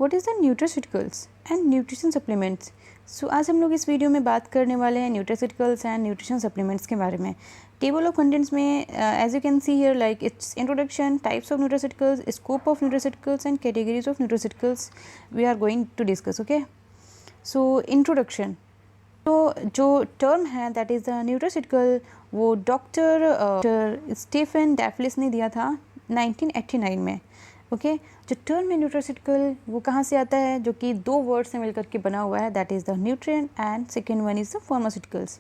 What is the nutraceuticals and nutrition supplements. So आज हम लोग इस वीडियो में बात करने वाले हैं न्यूट्रास्यूटिकल्स एंड न्यूट्रिशन सप्लीमेंट्स के बारे में। टेबल ऑफ कंटेंट्स में as you can see here like it's introduction, types of nutraceuticals, scope of nutraceuticals and categories of nutraceuticals we are going to discuss. Okay, so introduction. तो जो term है that is the nutraceutical, वो doctor Stephen DeFelice ने दिया था 1989 में। Okay, जो term है न्यूट्रास्यूटिकल वो कहाँ से आता है, जो कि दो वर्ड से मिलकर के बना हुआ है, that is the nutrient and second one is the pharmaceuticals.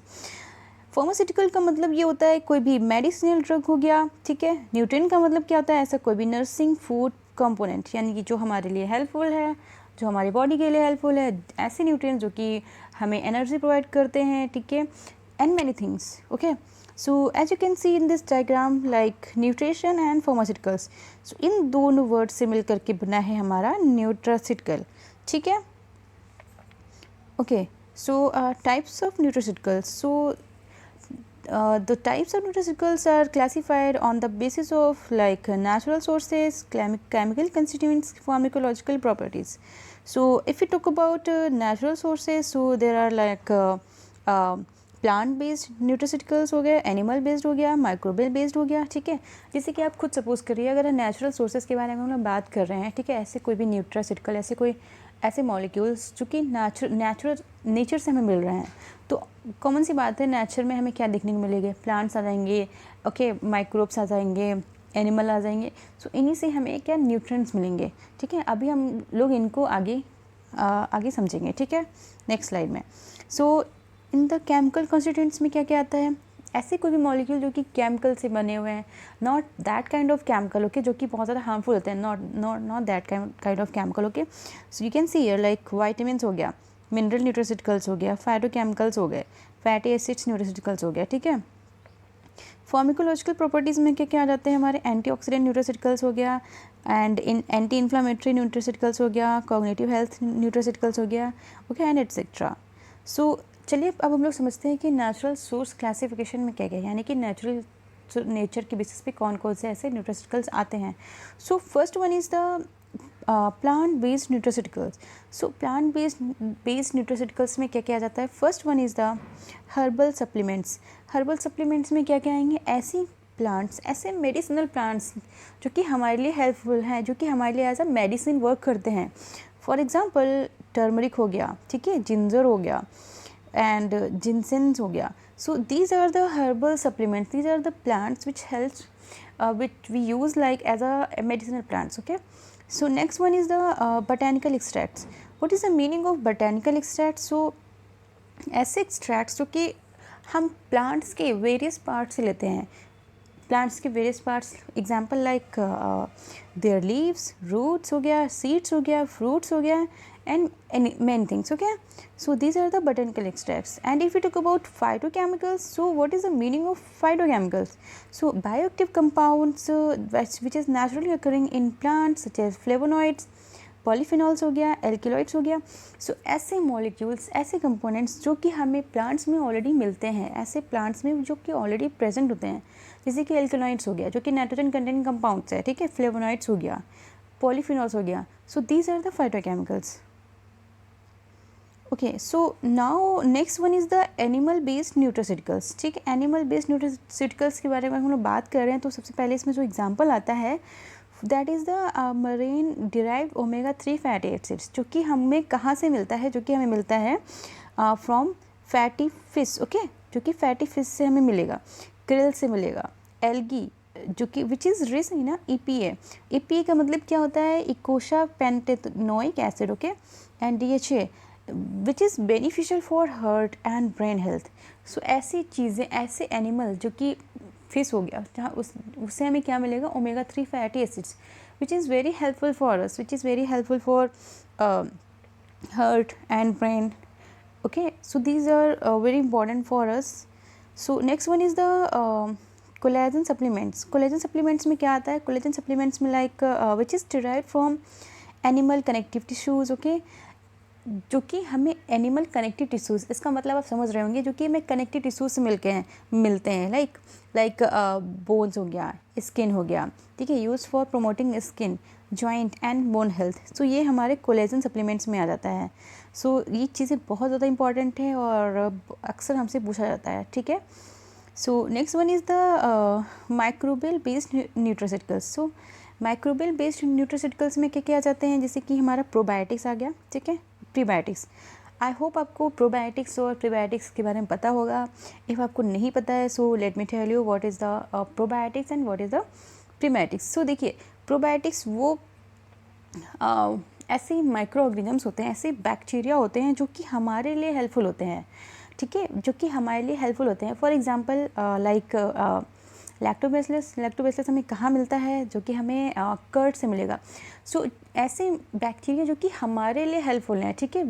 Pharmaceutical का मतलब ये होता है कोई भी मेडिसिनल ड्रग हो गया, ठीक है। न्यूट्रिएंट का मतलब क्या होता है, ऐसा कोई भी नर्सिंग फूड कंपोनेंट, यानी कि जो हमारे लिए हेल्पफुल है, जो हमारी बॉडी के लिए हेल्पफुल है, ऐसे न्यूट्रिएंट्स जो कि हमें एनर्जी प्रोवाइड करते हैं, ठीक है, and many things. Okay, so as you can see in this diagram like nutrition and pharmaceuticals, so इन दोनों वर्ड से मिलकर के बना है हमारा न्यूट्रास्यूटिकल, ठीक है। Okay, so types of nutraceuticals, so the types of nutraceuticals are classified on the basis of like natural sources, chemical constituents, pharmacological properties. So if we talk about natural sources, so there are like plant based nutraceuticals हो गए, animal based हो गया, microbial based हो गया, ठीक है। जैसे कि आप खुद सपोज करिए, अगर नेचुरल सोर्सेज के बारे में हम लोग बात कर रहे हैं, ठीक है, ऐसे कोई भी न्यूट्रास्यूटिकल, ऐसे मॉलिक्यूल्स जो कि नेचर से हमें मिल रहे हैं, तो कॉमन सी बात है, नेचर में हमें क्या देखने को मिलेंगे, प्लांट्स आ जाएंगे, ओके, माइक्रोब्स आ जाएंगे, एनिमल आ जाएंगे, सो इन्हीं से हमें क्या न्यूट्रिएंट्स मिलेंगे, ठीक है। अभी हम लोग इनको आगे समझेंगे, ठीक है, नेक्स्ट स्लाइड में। सो इन द केमिकल कॉन्स्टिट्यूएंट्स में क्या क्या आता है, ऐसे कोई भी मॉलिक्यूल जो कि केमिकल से बने हुए हैं, not that kind of chemical, okay, जो कि बहुत ज़्यादा हार्मफुल होते हैं, not that kind of chemical. Okay, so you can see here like vitamins हो गया, मिनरल न्यूट्रास्यूटिकल्स हो गया, फाइटोकेमिकल्स हो गए, फैटी एसिड्स न्यूट्रास्यूटिकल्स हो गया, ठीक है। फार्माकोलॉजिकल प्रॉपर्टीज़ में क्या क्या आ जाते हैं हमारे, एंटीऑक्सीडेंट न्यूट्रास्यूटिकल्स हो गया, एंड एंटी इन्फ्लामेटरी न्यूट्रास्यूटिकल्स हो गया, कॉग्निटिव हेल्थ न्यूट्रास्यूटिकल्स हो गया, ओके, एंड एटसेट्रा। सो चलिए अब हम लोग समझते हैं कि नेचुरल सोर्स क्लासिफिकेशन में क्या क्या है, यानी कि नेचर के बेसिस पे कौन कौन से ऐसे न्यूट्रास्यूटिकल्स आते हैं। So first one is the plant based nutraceuticals. So plant based nutraceuticals में क्या क्या आ जाता है, first one is the herbal supplements. Herbal supplements में क्या क्या आएंगे, ऐसी प्लांट्स, ऐसे मेडिसिनल प्लांट्स जो कि हमारे लिए हेल्पफुल हैं, जो कि हमारे लिए एज अ मेडिसिन वर्क करते हैं। फॉर एग्जांपल टर्मरिक हो गया, ठीक है, जिंजर हो गया, and ginseng हो गया। So these are the herbal supplements, these are the plants which helps which we use like as a medicinal plants। okay, so next one is the botanical extracts। what is the meaning of botanical extracts? so ऐसे extracts जो कि हम plants के various parts से लेते हैं, plants के various parts, example like their leaves, roots हो गया, सीड्स हो गया, फ्रूट्स हो गया, and many things। okay, so these are the botanical extracts। and if we talk about phytochemicals, so what is the meaning of phytochemicals? so bioactive compounds which is naturally occurring in plants such as flavonoids, polyphenols हो गया, एल्किलॉइड्स हो गया। सो ऐसे molecules, ऐसे components जो कि हमें plants में ऑलरेडी मिलते हैं, ऐसे प्लांट्स में जो कि ऑलरेडी प्रेजेंट होते हैं, जैसे कि एल्किलॉइड्स हो गया जो कि नाइट्रोजन कंटेंट कंपाउंड्स है, ठीक है, फ्लेवोनॉइड्स हो गया, पॉलीफिनॉल्स हो गया। So these are the phytochemicals. Okay, so now next one is the animal based nutraceuticals. ठीक है, एनिमल बेस्ड न्यूट्रास्यूटिकल्स के बारे में हम लोग बात कर रहे हैं, तो सबसे पहले इसमें जो एग्जांपल आता है that is the marine derived omega 3 fatty acids, जो कि हमें कहाँ से मिलता है, जो कि हमें मिलता है फ्रॉम फैटी फिश। ओके, जो कि फैटी फिश से हमें मिलेगा, क्रिल से मिलेगा, एल्गी जो कि which is rich in EPA। EPA का मतलब क्या होता है, eicosapentaenoic acid, okay, and DHA which is beneficial for heart and brain health. So ऐसी चीज़ें, ऐसे एनिमल जो कि फिश हो गया, जहाँ उससे हमें क्या मिलेगा, omega 3 fatty acids which is very helpful for us, which is very helpful for heart and brain. Okay, so these are very important for us. So next one is the collagen supplements. Collagen supplements में क्या आता है, collagen supplements में like which is derived from animal connective tissues. Okay, जो कि हमें animal connective tissues, इसका मतलब आप समझ रहे होंगे, जो कि हमें कनेक्टिव टिश्यूज़ से मिलते हैं, लाइक बोन्स हो गया, स्किन हो गया, ठीक है, use for promoting skin, joint and bone health. So ये हमारे कोलेजन सप्लीमेंट्स में आ जाता है। सो ये चीज़ें बहुत ज़्यादा इंपॉर्टेंट है और अक्सर हमसे पूछा जाता है, ठीक है। सो next one is the microbial based nutraceuticals. So microbial based nutraceuticals में क्या क्या आ जाते हैं, जैसे कि हमारा प्रोबायोटिक्स आ गया, ठीक है, प्रीबायोटिक्स। आई होप आपको प्रोबायोटिक्स और प्रीबायोटिक्स के बारे में पता होगा। इफ़ आपको नहीं पता है, so let me tell you what is the probiotics and what is the prebiotics. So देखिए, प्रोबायोटिक्स वो ऐसे माइक्रो ऑर्गेनिजम्स होते हैं, ऐसे बैक्टीरिया होते हैं जो कि हमारे लिए हेल्पफुल होते हैं, ठीक है, जो कि हमारे लिए हेल्पफुल होते हैं। फॉर एग्जांपल लाइक लैक्टोबैसिलस हमें कहाँ मिलता है, जो कि हमें कर्ड से मिलेगा। सो ऐसे बैक्टीरिया जो कि हमारे लिए हेल्पफुल हैं, ठीक है,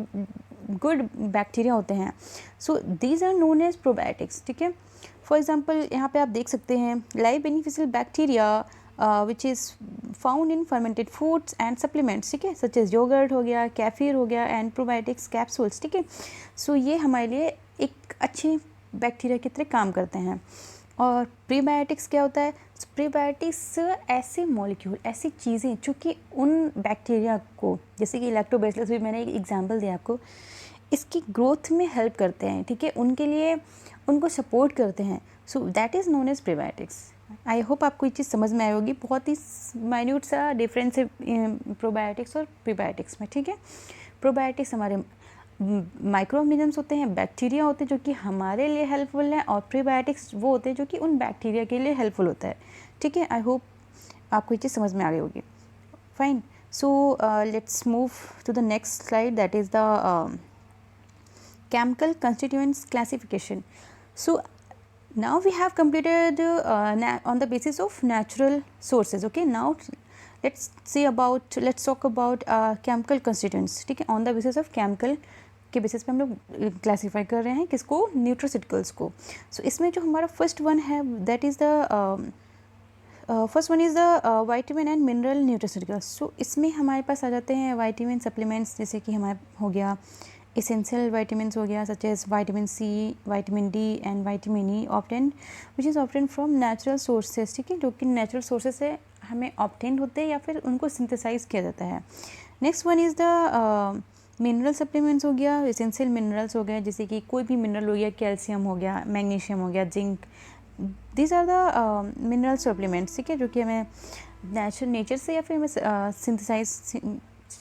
गुड बैक्टीरिया होते हैं। So these are known as probiotics, ठीक है। फॉर एग्जांपल यहाँ पे आप देख सकते हैं live beneficial bacteria which is found in fermented foods and supplements, ठीक है, सच एज योगर्ट हो गया, कैफीर हो गया एंड प्रोबायोटिक्स कैप्सूल्स, ठीक है। सो ये हमारे लिए एक अच्छे बैक्टीरिया की तरह काम करते हैं। और प्रीबायोटिक्स क्या होता है? प्रीबायोटिक्स ऐसे मॉलिक्यूल, ऐसी चीज़ें जो कि उन बैक्टीरिया को, जैसे कि लैक्टोबैसिलस भी मैंने एक एग्जांपल दिया आपको, इसकी ग्रोथ में हेल्प करते हैं, ठीक है, उनके लिए उनको सपोर्ट करते हैं। So that is known as prebiotics. I hope आपको ये चीज़ समझ में आई होगी। बहुत ही माइन्यूट सा डिफरेंस है प्रोबायोटिक्स और प्रीबायोटिक्स में, ठीक है। प्रोबायोटिक्स हमारे माइक्रो ऑर्गेनिजम्स होते हैं, बैक्टीरिया होते हैं जो कि हमारे लिए हेल्पफुल हैं, और प्रीबायोटिक्स वो होते हैं जो कि उन बैक्टीरिया के लिए हेल्पफुल होता है, ठीक है। आई होप आपको ये चीज़ समझ में आ गई होगी। Fine, so let's move to the next slide, that is the chemical constituents classification. So now we have completed on the basis of natural sources. Okay, now let's talk about chemical constituents, ठीक है। on the basis of chemical के basis पे हम लोग classify कर रहे हैं किसको? न्यूट्रास्यूटिकल्स को। सो इसमें जो हमारा फर्स्ट वन है, that is the first one is the vitamin and mineral nutraceuticals. So इसमें हमारे पास आ जाते हैं वाइटामिन सप्लीमेंट्स, जैसे कि हमारे हो गया एसेंशियल वाइटामिन हो गया, such as vitamin C, vitamin D and vitamin E obtain which is obtain from natural sources, ठीक है, जो कि नेचुरल सोर्सेज से हमें ऑब्टेन होते हैं या फिर उनको सिंथेसाइज किया जाता है। Next one is the mineral supplements हो गया, एसेंशियल मिनरल्स हो गए, जैसे कि कोई भी मिनरल हो गया, कैल्शियम हो गया, मैग्नीशियम हो गया, zinc, these are the mineral supplements, ठीक है, जो कि हमें नेचर से या फिर हमें सिंथेसाइज,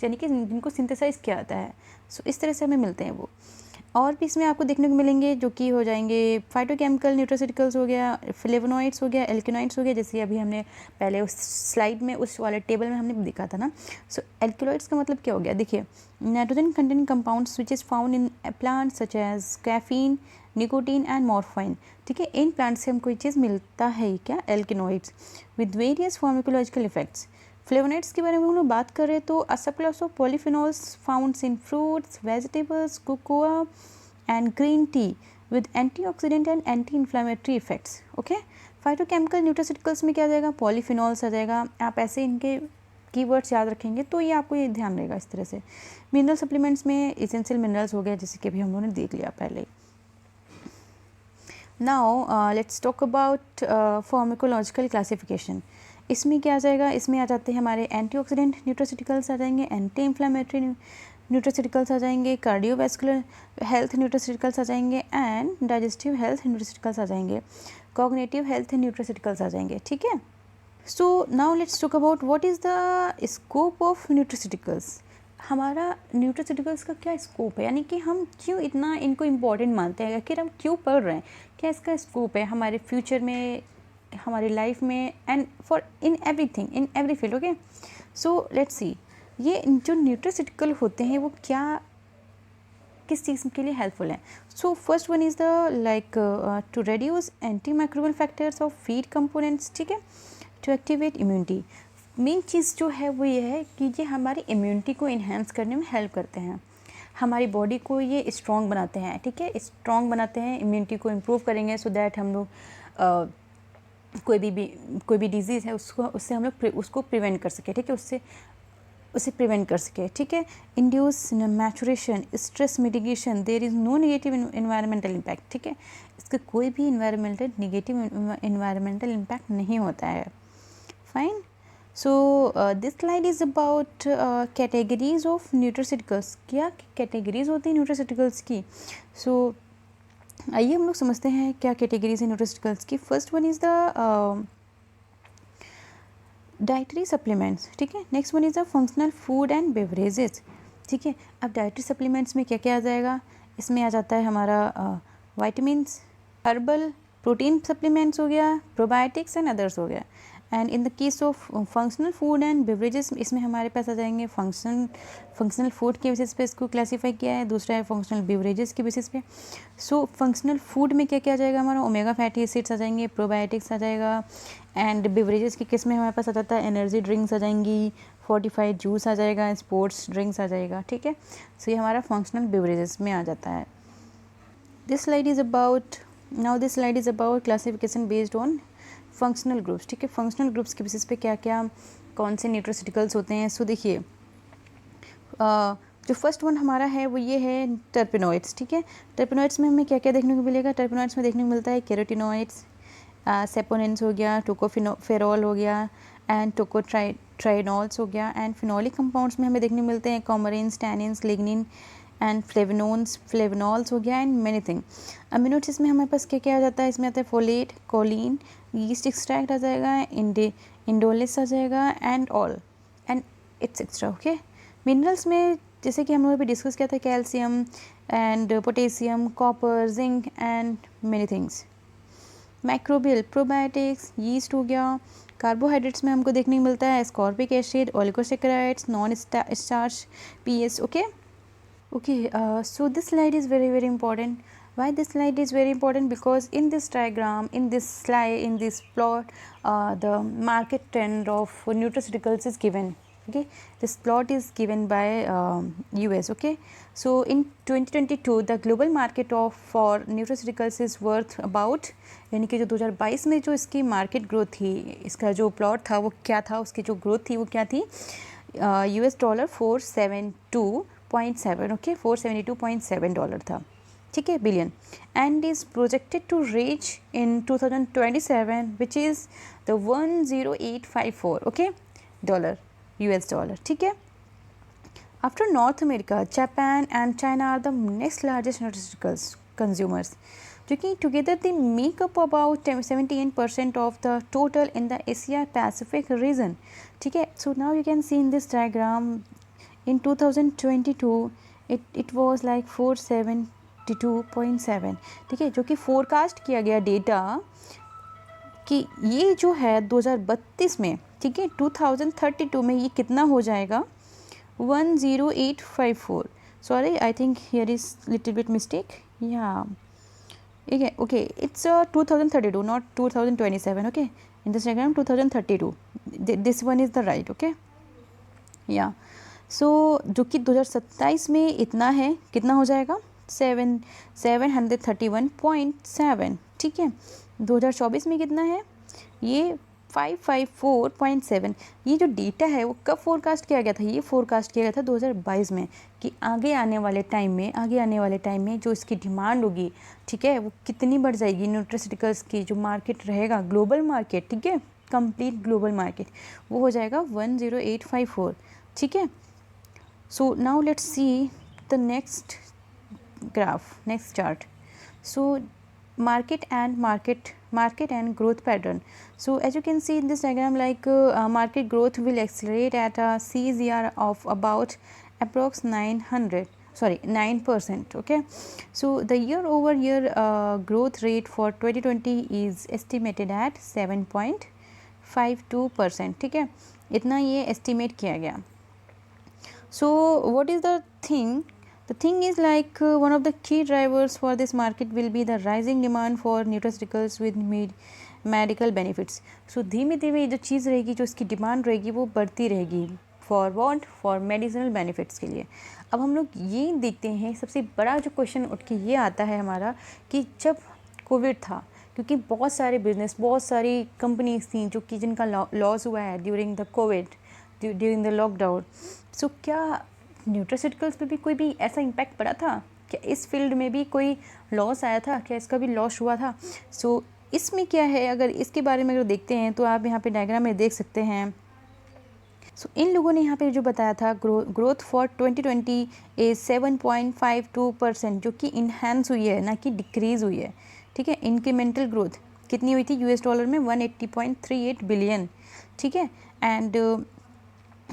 यानी कि जिनको सिंथेसाइज किया जाता है। सो इस तरह से हमें मिलते हैं वो। और भी इसमें आपको देखने को मिलेंगे जो कि हो जाएंगे फाइटोकेमिकल न्यूट्रास्यूटिकल्स हो गया, फ्लेवोनॉइड्स हो गया, एल्केनॉइड्स हो गया, जैसे अभी हमने पहले उस स्लाइड में, उस वाले टेबल में हमने देखा था ना। सो एल्केनॉइड्स का मतलब क्या हो गया? देखिए, nitrogen containing compounds which is found in plant such as caffeine, nicotine and morphine, ठीक है। इन प्लांट से हमको ये चीज़ मिलता है क्या? Alkaloids with various pharmacological effects. Flavonoids के बारे में हम लोग बात करें तो अ सब class of polyphenols founts in fruits, vegetables, cocoa and green tea with antioxidant and anti inflammatory effects. Okay, phytochemical nutraceuticals में क्या आ जाएगा? पॉलीफिनॉल्स आ जाएगा। आप ऐसे इनके कीवर्ड्स याद रखेंगे तो ये आपको ये ध्यान रहेगा इस तरह से। मिनरल सप्लीमेंट्स में एसेंशियल मिनरल्स हो गए, जैसे कि अभी हम लोगों ने देख लिया पहले। Now let's talk about pharmacological classification. इसमें क्या आ जाएगा? इसमें आ जाते हैं हमारे एंटीऑक्सीडेंट न्यूट्रास्यूटिकल्स आ जाएंगे, एंटी इन्फ्लेमेटरी न्यूट्रास्यूटिकल्स आ जाएंगे, कार्डियोवैस्कुलर हेल्थ न्यूट्रास्यूटिकल्स आ जाएंगे एंड डाइजेस्टिव हेल्थ न्यूट्रास्यूटिकल्स आ जाएंगे, कॉग्निटिव हेल्थ न्यूट्रास्यूटिकल्स आ जाएंगे, ठीक है। So now let's talk about what is the scope of nutraceuticals. हमारा न्यूट्रास्यूटिकल्स का क्या स्कोप है, यानी कि हम क्यों इतना इनको इम्पॉर्टेंट मानते हैं, आखिर हम क्यों पढ़ रहे हैं, क्या इसका स्कोप है हमारे फ्यूचर में, हमारी लाइफ में, and for in everything, in every field. Okay, so let's see, ये जो न्यूट्रास्यूटिकल होते हैं वो क्या, किस चीज़ के लिए हेल्पफुल हैं। So first one is the like to reduce anti microbial factors of feed components, ठीक है, टू एक्टिवेट इम्यूनिटी। मेन चीज़ जो है वो ये है कि ये हमारी इम्यूनिटी को इन्हेंस करने में हेल्प करते हैं, हमारी बॉडी को ये स्ट्रॉन्ग बनाते हैं, ठीक है, स्ट्रॉन्ग बनाते हैं, इम्यूनिटी को इम्प्रूव करेंगे सो दैट हम लोग कोई भी डिजीज़ है उससे हम लोग उसको प्रिवेंट कर सके, ठीक है, उसे प्रिवेंट कर सके, ठीक है। Induce maturation, stress mitigation, there is no negative environmental impact, ठीक है, इसका कोई भी नेगेटिव इन्वायरमेंटल इम्पैक्ट नहीं होता है। Fine, so this slide is about categories of nutraceuticals. क्या कैटेगरीज होती हैं न्यूट्रास्यूटिकल्स की? सो आइए हम लोग समझते हैं क्या कैटेगरीज हैं न्यूट्रास्यूटिकल्स की। First one is the dietary supplements, ठीक है। Next one is the functional food and beverages, ठीक है। अब डाइटरी सप्लीमेंट्स में क्या क्या आ जाएगा? इसमें आ जाता है हमारा वाइटामिन्स, हर्बल प्रोटीन सप्लीमेंट्स हो गया, प्रोबायोटिक्स एंड अदर्स हो गया। And in the case of functional food and beverages, इसमें हमारे पास आ जाएंगे फंक्शनल फूड के बेसिस पे इसको क्लासीफाई किया है, दूसरा है फंक्शनल बेवरेजेस के बेसिस पे। सो फंक्शनल फूड में क्या क्या आ जाएगा? हमारा ओमेगा फैटी एसिड्स आ जाएंगे, प्रोबायोटिक्स आ जाएगा। एंड बेवरेजेस की किस में हमारे पास आ जाता है? एनर्जी ड्रिंक्स आ जाएंगी, फोर्टिफाइड जूस आ जाएगा, स्पोर्ट्स ड्रिंक्स आ जाएगा, ठीक है। सो ये हमारा फंक्शनल बेवरेजेस में आ जाता है। This slide is about classification based on functional groups, ठीक है। फंक्शनल ग्रुप्स के बेसिस पे क्या क्या कौन से न्यूट्रास्यूटिकल्स होते हैं? सो देखिए, जो फर्स्ट वन हमारा है वो ये है टर्पेनोइड्स, ठीक है। टर्पेनोइड्स में हमें क्या क्या देखने को मिलेगा? टर्पेनोइड्स में देखने को मिलता है कैरोटिनोइड्स, सेपोनिन्स हो गया, टोकोफेरॉल हो गया, एंड टोकोट्राइनॉल्स हो गया। एंड फिनोलिक कंपाउंड्स में हमें देखने को मिलते हैं कॉमरिन्स, टैनिन्स, लिग्निन एंड फ्लेवनॉल्स हो गया, and many thing. Amino acids में हमारे पास क्या क्या आ जाता है? इसमें आता है फोलेट, कोलिन, यीस्ट एक्सट्रैक्ट आ जाएगा, इंडोलिस आ जाएगा, and all and etcetera, okay. Minerals में जैसे कि हम लोगों ने डिस्कस किया था calcium and potassium, copper, zinc and many things. Microbial, probiotics, yeast हो गया। कार्बोहाइड्रेट्स में हमको देखने को मिलता है ascorbic acid, oligosaccharides, non starch, PS, okay. So this slide is very very important. Why this slide is very important? Because in this diagram, in this slide, in this plot, the market trend of nutraceuticals is given, okay. This plot is given by US, okay. So in 2022 the global market for nutraceuticals is worth about, यानी कि जो 2022 में जो इसकी market growth थी, इसका जो plot था वो क्या था, उसकी जो ग्रोथ थी वो क्या थी? $472.7, ओके, $472.7 था, ठीक है, billion. And is projected to reach in 2027 which is the 10854, okay, dollar, $, ठीक है। After North America, Japan and China are the next largest nutraceuticals consumers, क्योंकि together they make up about 78% of the total in the Asia Pacific region, ठीक है। So now you can see in this diagram in 2022 it was like 472.7, ठीक है, जो कि forecast किया गया data कि ये जो है 2032 में, ठीक है, 2032 में ये कितना हो जाएगा? 10854, sorry, I think here is little bit mistake, yeah, okay, it's 2032 not 2027, okay, in this diagram 2032, this one is the right, okay, yeah. So जो कि 2027 में इतना है, कितना हो जाएगा? 731.7, ठीक है। 2024 में कितना है? ये 554.7। ये जो डेटा है वो कब फोरकास्ट किया गया था? ये फोरकास्ट किया गया था 2022 में, कि आगे आने वाले टाइम में जो इसकी डिमांड होगी, ठीक है, वो कितनी बढ़ जाएगी। न्यूट्रास्यूटिकल्स की जो मार्केट रहेगा, ग्लोबल मार्केट, ठीक है, कंप्लीट ग्लोबल मार्केट, वो हो जाएगा 10854, ठीक है। So now let's see the next graph, next chart. So market and growth pattern. So as you can see in this diagram, like market growth will accelerate at a CAGR of about approx 9%, okay. So the year over year growth rate for 2020 is estimated at 7.52%, ठीक है, इतना ये estimate किया गया। So what is the thing? The thing is like one of the key drivers for this market will be the rising demand for nutraceuticals with medical benefits. So धीमे धीमे जो चीज़ रहेगी, जो इसकी डिमांड रहेगी वो बढ़ती रहेगी, for what? For medicinal benefits के लिए। अब हम लोग ये देखते हैं, सबसे बड़ा जो क्वेश्चन उठ के ये आता है हमारा कि जब कोविड था, क्योंकि बहुत सारे बिजनेस, बहुत सारी कंपनीज थी जो कि जिनका लॉस हुआ है during the covid, during the lockdown. So क्या न्यूट्रास्यूटिकल्स पे भी कोई भी ऐसा इम्पैक्ट पड़ा था? क्या इस फील्ड में भी कोई लॉस आया था? क्या इसका भी लॉस हुआ था? सो इसमें क्या है, अगर इसके बारे में अगर देखते हैं तो आप यहाँ पे डायग्राम में देख सकते हैं सो इन लोगों ने यहाँ पे जो बताया था ग्रोथ फॉर 2020 इज 7.52%, जो कि इन्हांस हुई है ना कि डिक्रीज़ हुई है, ठीक है। इंक्रीमेंटल ग्रोथ कितनी हुई थी यूएस डॉलर में 180.38 बिलियन, ठीक है। And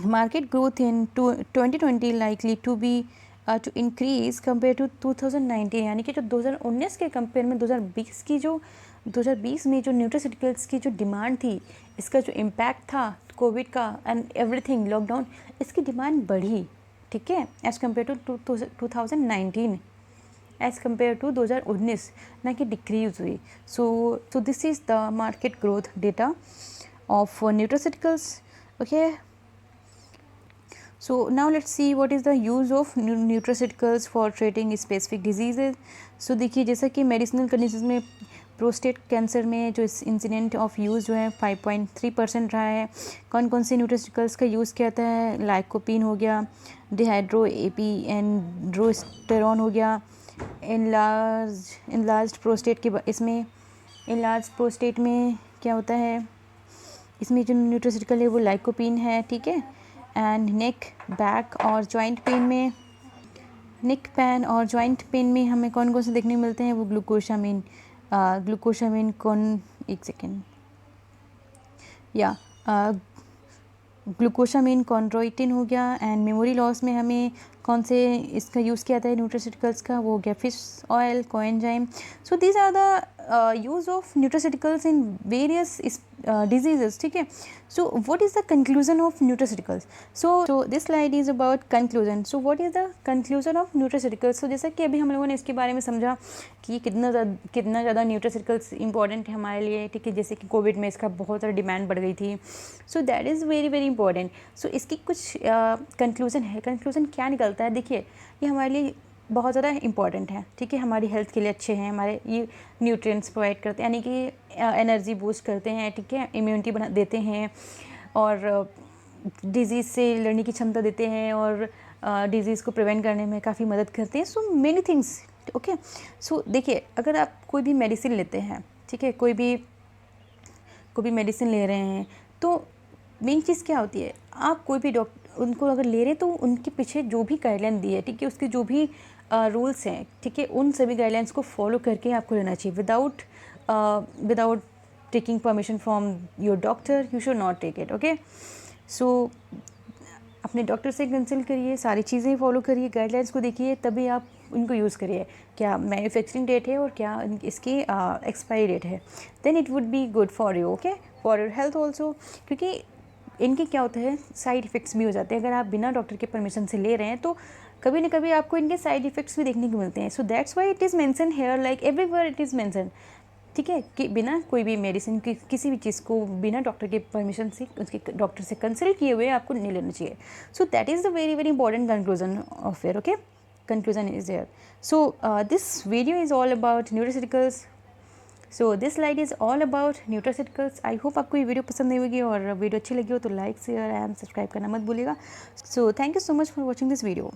market growth in 2020 likely to be to increase compare to 2019, यानी कि जो 2019 के कंपेयर में 2020 में जो न्यूट्रास्यूटिकल्स की जो डिमांड थी, इसका जो इम्पैक्ट था कोविड का एंड एवरीथिंग लॉकडाउन, इसकी डिमांड बढ़ी, ठीक है, as compare to 2019, as compare to 2019, ना कि डिक्रीज हुई। So this is the market growth data of nutraceuticals, okay. So now let's see what is the use of nutraceuticals for treating specific diseases. So देखिए, जैसा कि medicinal conditions में prostate cancer में जो incident of use जो है 5.3% रहा है। कौन कौन से न्यूट्रास्यूटिकल्स का यूज़ किया जाता है? लाइकोपिन हो गया, डिहाइड्रो एपी एंड्रोस्टेरॉन हो गया। इनलार्ज प्रोस्टेट के इसमें इनलार्ज प्रोस्टेट में क्या होता है, इसमें जो न्यूट्रास्यूटिकल है वो लाइकोपिन है, ठीक है। एंड नेक बैक और जॉइंट पेन में हमें कौन कौन से देखने मिलते हैं? वो ग्लूकोसामिन ग्लूकोसामिन कॉन्ड्रोइटिन हो गया। एंड मेमोरी लॉस में हमें कौन से इसका यूज़ किया जाता है न्यूट्रास्यूटिकल्स का? वो हो गया fish oil, coenzyme. So these are the use of nutraceuticals in various diseases, ठीक है। So what is the conclusion of nutraceuticals? So this slide is about conclusion. So what is the conclusion of nutraceuticals? So जैसा कि अभी हम लोगों ने इसके बारे में समझा कि कितना ज़्यादा न्यूट्रास्यूटिकल्स इंपॉर्टेंट है हमारे लिए, ठीक है। जैसे कि कोविड में इसका बहुत ज़्यादा डिमांड बढ़ गई थी, so that is very very important. So इसकी कुछ कंक्लूज़न है। कंक्लूज़न क्या निकलता है? देखिए, ये हमारे लिए बहुत ज़्यादा इंपॉर्टेंट है, ठीक है। हमारी हेल्थ के लिए अच्छे हैं, हमारे ये न्यूट्रिएंट्स प्रोवाइड करते हैं, यानी कि एनर्जी बूस्ट करते हैं, ठीक है, इम्यूनिटी बना देते हैं और डिज़ीज़ से लड़ने की क्षमता देते हैं और डिज़ीज़ को प्रिवेंट करने में काफ़ी मदद करते हैं। So many things, okay. So देखिए, अगर आप कोई भी मेडिसिन लेते हैं, ठीक है, कोई भी मेडिसिन ले रहे हैं, तो मेन चीज़ क्या होती है? आप कोई भी उनको अगर ले रहे हैं तो उनके पीछे जो भी गाइडलाइन दी है, ठीक है, उसके जो भी रूल्स हैं, ठीक है, उन सभी गाइडलाइंस को फॉलो करके आपको लेना चाहिए। Without taking permission from your doctor you should not take it, okay. So अपने डॉक्टर से कंसल्ट करिए, सारी चीज़ें फॉलो करिए, गाइडलाइंस को देखिए, तभी आप इनको यूज़ करिए। क्या मैन्युफैक्चरिंग डेट है और क्या इसकी एक्सपायरी डेट है, then it would be good for you, okay, for your health also. क्योंकि इनके क्या होता है, साइड इफ़ेक्ट्स भी हो जाते हैं। अगर आप बिना डॉक्टर के परमिशन से ले रहे हैं तो कभी ना कभी आपको इनके साइड इफ़ेक्ट्स भी देखने को मिलते हैं। So that's why it is mention here, like everywhere it is mention, ठीक है, कि बिना कोई भी मेडिसिन की किसी भी चीज़ को बिना डॉक्टर के परमिशन से, उसके डॉक्टर से कंसल्ट किए हुए आपको नहीं लेना चाहिए। So that is the very very important conclusion of here, okay. conclusion is there. So this video is all about nutraceuticals. So this slide is all about nutraceuticals. I hope आपको ये video पसंद आई होगी, और video अच्छी लगी हो तो like share and subscribe करना मत भूलिएगा. So thank you so much for watching this video.